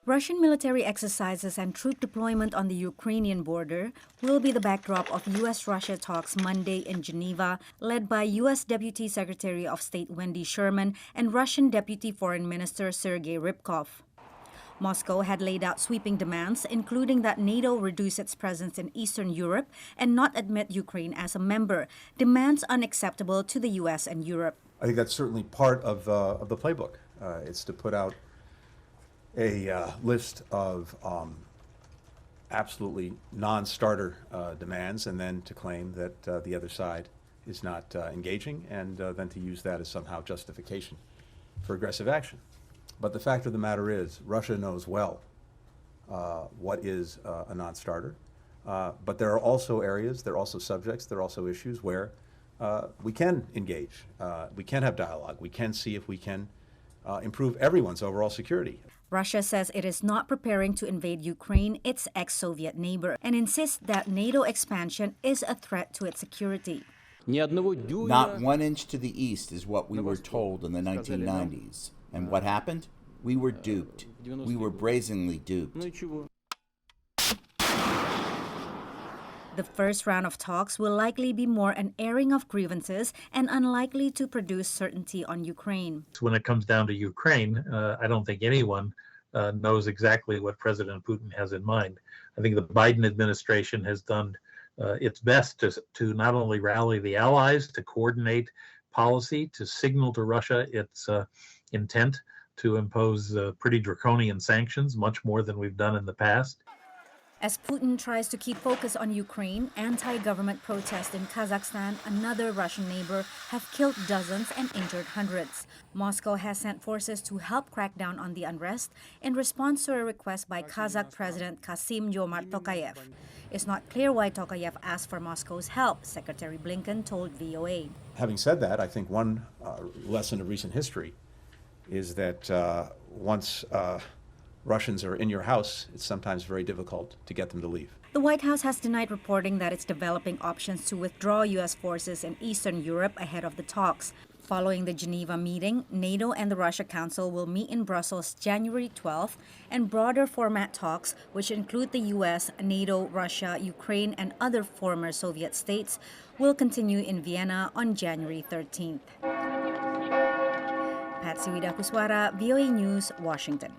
Russian military exercises and troop deployment on the Ukrainian border will be the backdrop of U.S.-Russia talks Monday in Geneva, led by U.S. Deputy Secretary of State Wendy Sherman and Russian Deputy Foreign Minister Sergei Ryabkov. Moscow had laid out sweeping demands, including that NATO reduce its presence in Eastern Europe and not admit Ukraine as a member, demands unacceptable to the U.S. and Europe. I think that's certainly part of the playbook. It's to put out a list of absolutely non-starter demands, and then to claim that the other side is not engaging, and then to use that as somehow justification for aggressive action. But the fact of the matter is, Russia knows well what is a non-starter, but there are also areas, there are also subjects, there are also issues where we can engage, we can have dialogue, we can see if we can improve everyone's overall security. Russia says it is not preparing to invade Ukraine, its ex-Soviet neighbor, and insists that NATO expansion is a threat to its security. Not 1 inch to the east is what we were told in the 1990s. And what happened? We were duped. We were brazenly duped. The first round of talks will likely be more an airing of grievances and unlikely to produce certainty on Ukraine. When it comes down to Ukraine, I don't think anyone knows exactly what President Putin has in mind. I think the Biden administration has done its best to not only rally the allies, to coordinate policy, to signal to Russia its intent to impose pretty draconian sanctions, much more than we've done in the past. As Putin tries to keep focus on Ukraine, anti-government protests in Kazakhstan, another Russian neighbor, have killed dozens and injured hundreds. Moscow has sent forces to help crack down on the unrest in response to a request by Kazakh President Kassym-Jomart Tokayev. It's not clear why Tokayev asked for Moscow's help, Secretary Blinken told VOA. Having said that, I think one lesson of recent history is that once Russians are in your house, it's sometimes very difficult to get them to leave. The White House has denied reporting that it's developing options to withdraw U.S. forces in Eastern Europe ahead of the talks. Following the Geneva meeting, NATO and the Russia Council will meet in Brussels January 12th, and broader format talks, which include the U.S., NATO, Russia, Ukraine, and other former Soviet states, will continue in Vienna on January 13th. Patsy Widakuswara, VOA News, Washington.